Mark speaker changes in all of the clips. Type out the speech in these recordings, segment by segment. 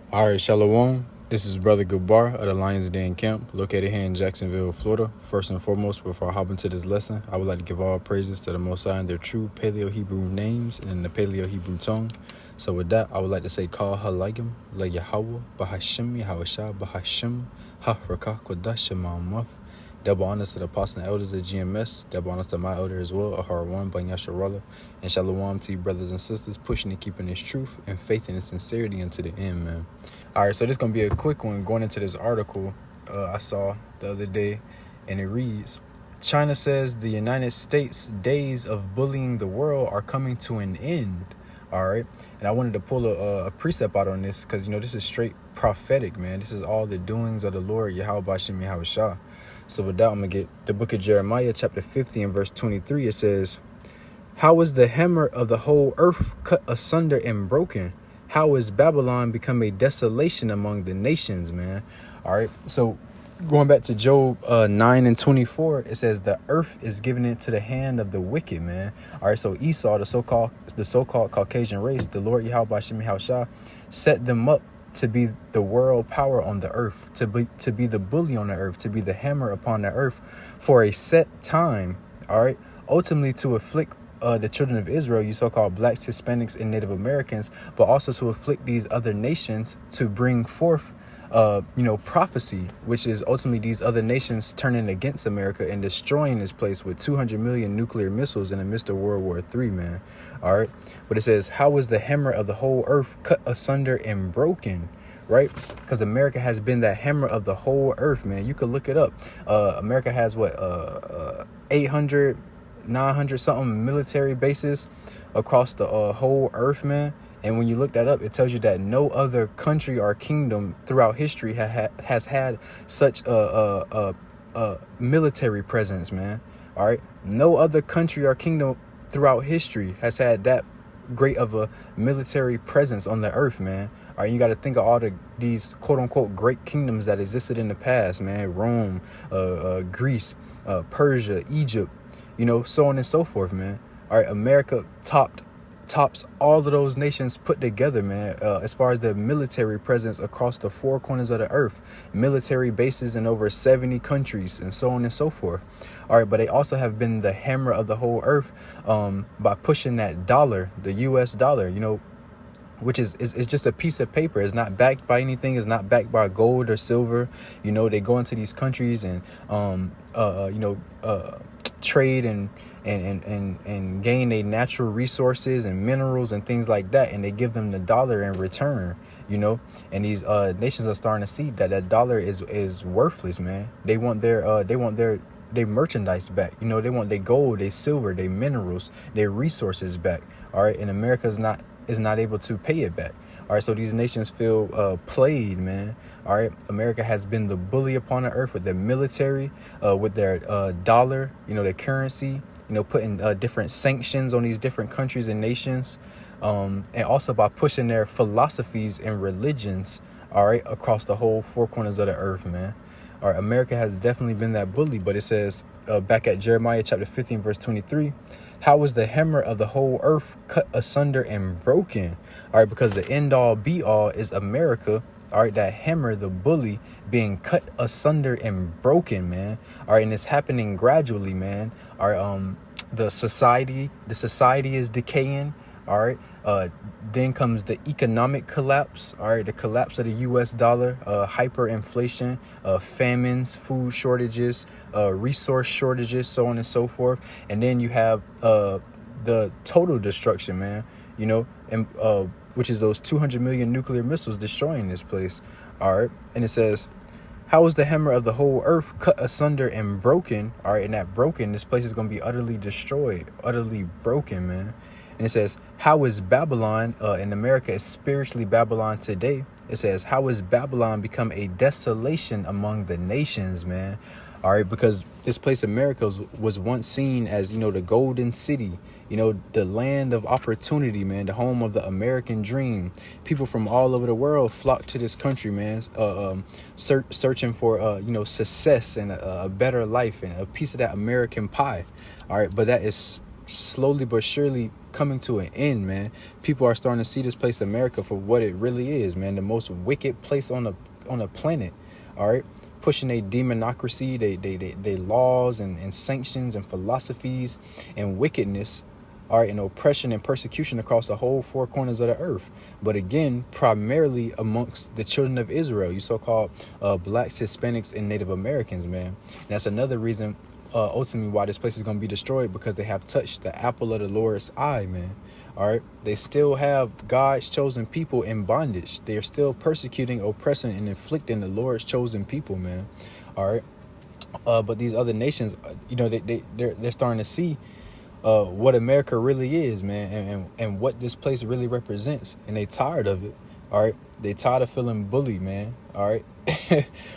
Speaker 1: All right, Shalom. This is Brother Gabar of the Lions Den Camp, located here in Jacksonville, Florida. First and foremost, before I hop into this lesson, I would like to give all praises to the Most High and their true Paleo-Hebrew names and in the Paleo-Hebrew tongue. So with that, I would like to say, Kal Halayim, La Yahweh, Bahashim, Yahweh Bahashim, Ha Rakah Kodash Ma'amaf. Double honors to the apostles and elders of GMS. Double honors to my elder as well, Ahar1 Banyasharallah. And Shalom to you brothers and sisters, pushing and keeping this truth and faith and sincerity into the end, man. All right, so this is going to be a quick one going into this article I saw the other day, and it reads, China says the United States' days of bullying the world are coming to an end. All right, and I wanted to pull a precept out on this because, this is straight prophetic, man. This is all the doings of the Lord, Yahweh Bashim Yahweh Shah. So with that, I'm going to get the book of Jeremiah, chapter 50 and verse 23. It says, how is the hammer of the whole earth cut asunder and broken? How is Babylon become a desolation among the nations, man? All right, so going back to Job 9 and 24, it says the earth is given into the hand of the wicked, man. All right, so Esau, the so-called Caucasian race, the Lord Yahweh Bashim Yahushua, set them up to be the world power on the earth, to be the bully on the earth, to be the hammer upon the earth for a set time. All right, ultimately to afflict the children of Israel, you so-called blacks, Hispanics, and Native Americans, but also to afflict these other nations to bring forth prophecy, which is ultimately these other nations turning against America and destroying this place with 200 million nuclear missiles in the midst of World War III, man. All right. But it says, how is the hammer of the whole earth cut asunder and broken? Right? Because America has been the hammer of the whole earth, man. You could look it up. America has 800, 900 something military bases across the whole earth, man. And when you look that up, it tells you that no other country or kingdom throughout history has had such a military presence, man. All right. No other country or kingdom throughout history has had that great of a military presence on the earth, man. All right. You got to think of all these quote unquote great kingdoms that existed in the past, man. Rome, Greece, Persia, Egypt, so on and so forth, man. All right. America tops all of those nations put together, man, as far as the military presence across the four corners of the earth, military bases in over 70 countries and so on and so forth. All right, but they also have been the hammer of the whole earth by pushing that dollar, the US dollar, which is just a piece of paper. It's not backed by anything. It's not backed by gold or silver. They go into these countries and trade and gain their natural resources and minerals and things like that, and they give them the dollar in return, and these nations are starting to see that dollar is worthless, man. They want their merchandise back. They want their gold, their silver, their minerals, their resources back. All right, and America is not able to pay it back. All right, so these nations feel played, man. All right, America has been the bully upon the earth with their military, with their dollar, their currency, putting different sanctions on these different countries and nations, and also by pushing their philosophies and religions, all right, across the whole four corners of the earth, man. All right, America has definitely been that bully, but it says back at Jeremiah chapter 15, verse 23, how is the hammer of the whole earth cut asunder and broken? All right, because the end all be all is America. All right, that hammer, the bully, being cut asunder and broken, man. All right, and it's happening gradually, man. All right, the society is decaying. All right, then comes the economic collapse. All right, the collapse of the U.S. dollar, hyperinflation, famines, food shortages, resource shortages, so on and so forth. And then you have the total destruction, man. And which is those 200 million nuclear missiles destroying this place. All right, and it says, how is the hammer of the whole earth cut asunder and broken? All right, and that broken, this place is going to be utterly destroyed, utterly broken, man. And it says, how is Babylon, in America is spiritually Babylon today. It says, how is Babylon become a desolation among the nations, man? All right, because this place, America, was once seen as, the golden city, the land of opportunity, man, the home of the American dream. People from all over the world flock to this country, man, searching for, success and a better life and a piece of that American pie. All right, but that is slowly but surely coming to an end, man. People are starting to see this place, America, for what it really is, man. The most wicked place on the planet. All right. Pushing a demonocracy, they laws and sanctions and philosophies and wickedness, all right, and oppression and persecution across the whole four corners of the earth. But again, primarily amongst the children of Israel, you so-called blacks, Hispanics, and Native Americans, man. And that's another reason, ultimately, why this place is going to be destroyed, because they have touched the apple of the Lord's eye, man. All right. They still have God's chosen people in bondage. They are still persecuting, oppressing, and inflicting the Lord's chosen people, man. All right. But these other nations, they're starting to see what America really is, man, and what this place really represents. And they tired of it. All right. They tired of feeling bullied, man. All right.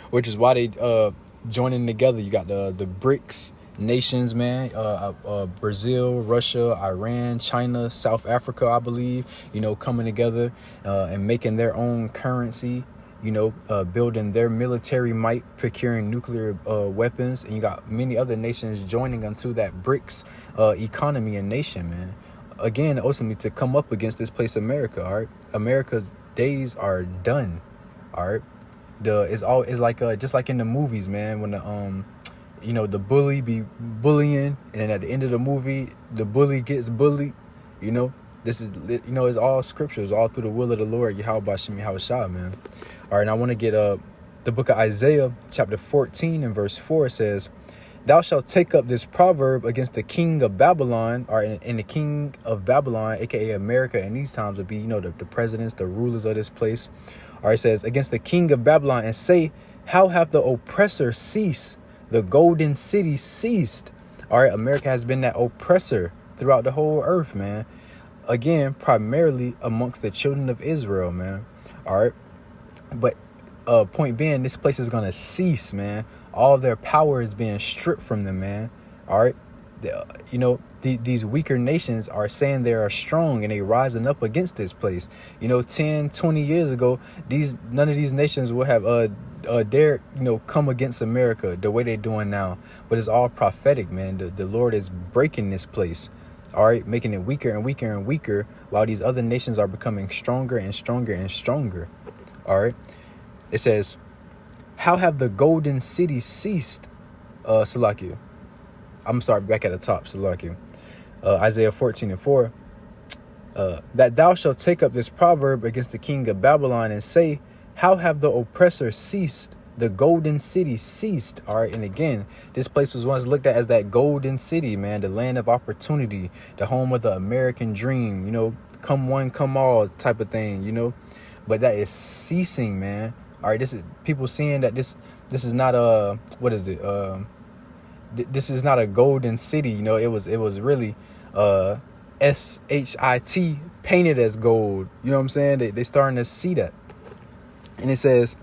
Speaker 1: Which is why they joining together. You got the BRICS nations, man, Brazil, Russia, Iran, China, South Africa, I believe, coming together and making their own currency, building their military might, procuring nuclear weapons. And you got many other nations joining onto that BRICS economy and nation, man. Again, ultimately to come up against this place, America. All right. America's days are done. All right. It's like just like in the movies, man, when the bully be bullying, and then at the end of the movie, the bully gets bullied. This is, it's all scriptures, all through the will of the Lord, Yahweh Shem Yahushua, man. All right, and I want to get the book of Isaiah, chapter 14 and verse 4 says, "Thou shalt take up this proverb against the king of Babylon," or and the king of Babylon, aka America, in these times would be, the presidents, the rulers of this place. All right, it says, "Against the king of Babylon, and say, how have the oppressor ceased? The golden city ceased." All right, America has been that oppressor throughout the whole earth, man. Again, primarily amongst the children of Israel, man. All right. But point being, this place is going to cease, man. All their power is being stripped from them, man. All right. These weaker nations are saying they are strong, and they rising up against this place. 10, 20 years ago, none of these nations would have dare come against America the way they're doing now. But it's all prophetic, man. The Lord is breaking this place, all right, making it weaker and weaker and weaker, while these other nations are becoming stronger and stronger and stronger. All right, it says, "How have the golden cities ceased?" Salakia. I'm sorry, back at the top, Salakia. Isaiah 14 and 4. "That thou shalt take up this proverb against the king of Babylon, and say, how have the oppressor ceased? The golden city ceased." All right. And again, this place was once looked at as that golden city, man, the land of opportunity, the home of the American dream, come one, come all type of thing, but that is ceasing, man. All right. This is people seeing that this is not what is it? This is not a golden city. It was really SHIT painted as gold. You know what I'm saying? They starting to see that. And it says,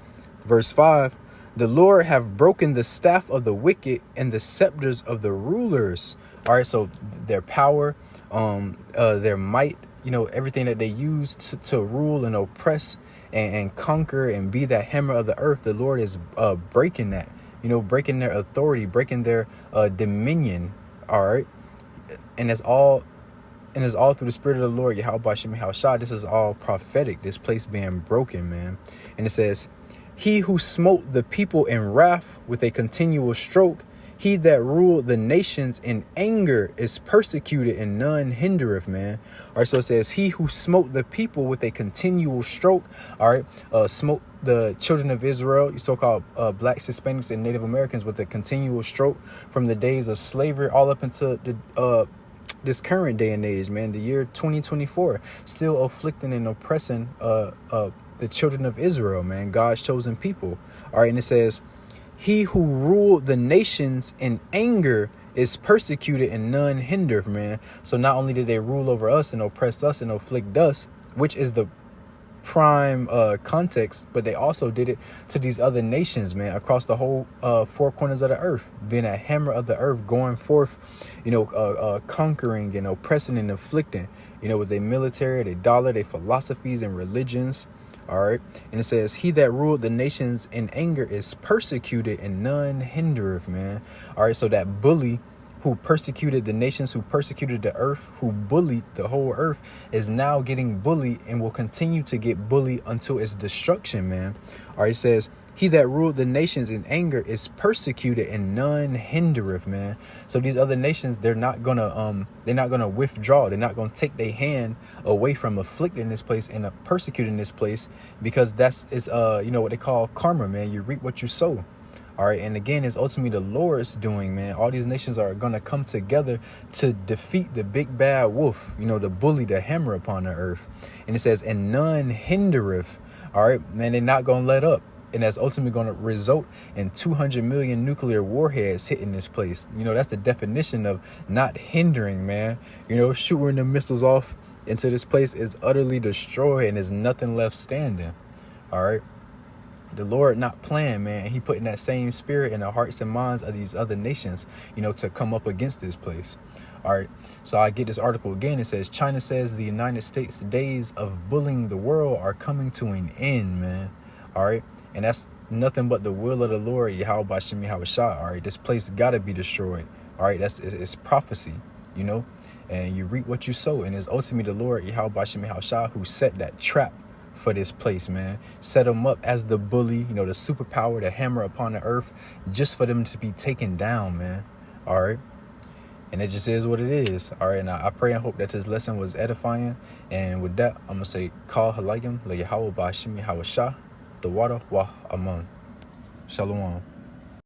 Speaker 1: verse 5, "The Lord have broken the staff of the wicked and the scepters of the rulers." All right, so their power, their might, everything that they use to rule and oppress and conquer and be that hammer of the earth, the Lord is breaking that, breaking their authority, breaking their dominion. All right, and it's all through the Spirit of the Lord, Yahweh Shem Yahushua. This is all prophetic, this place being broken, man. And it says, "He who smote the people in wrath with a continual stroke, he that ruled the nations in anger is persecuted, and none hindereth," man. All right, so it says, he who smote the people with a continual stroke, all right, smote the children of Israel, so-called blacks, Hispanics, and Native Americans with a continual stroke from the days of slavery all up into the this current day and age, man, the year 2024, still afflicting and oppressing the children of Israel, man, God's chosen people. All right, and it says, "He who ruled the nations in anger is persecuted, and none hindereth," man. So not only did they rule over us and oppress us and afflict us, which is the prime context, but they also did it to these other nations, man, across the whole four corners of the earth, being a hammer of the earth, going forth, conquering and oppressing and afflicting, with their military, their dollar, their philosophies and religions. All right. And it says, "He that ruled the nations in anger is persecuted, and none hindereth," man. All right. So that bully who persecuted the nations, who persecuted the earth, who bullied the whole earth, is now getting bullied and will continue to get bullied until its destruction, man. All right, it says, he that ruled the nations in anger is persecuted, and none hindereth, man. So these other nations, they're not gonna withdraw. They're not gonna take their hand away from afflicting this place and persecuting this place, because is what they call karma, man. You reap what you sow. All right. And again, it's ultimately the Lord's doing, man. All these nations are going to come together to defeat the big bad wolf, the bully, the hammer upon the earth. And it says, and none hindereth. All right, man, they're not going to let up. And that's ultimately going to result in 200 million nuclear warheads hitting this place. That's the definition of not hindering, man. Shooting the missiles off into this place is utterly destroyed, and there's nothing left standing. All right. The Lord not playing, man. And he putting that same spirit in the hearts and minds of these other nations, to come up against this place. All right. So I get this article again. It says, China says the United States' days of bullying the world are coming to an end, man. All right. And that's nothing but the will of the Lord, Yahweh Bashim Yahushua. All right. This place got to be destroyed. All right. It's prophecy, and you reap what you sow. And it's ultimately the Lord, Yahweh Bashim Yahushua, who set that trap for this place, man. Set them up as the bully, the superpower, the hammer upon the earth, just for them to be taken down, man. All right. And it just is what it is. All right. And I pray and hope that this lesson was edifying. And with that, I'm going to say, Kal Halayim, Le Yahweh Bashim Yahushua, the water, Wa Aman. Shalom.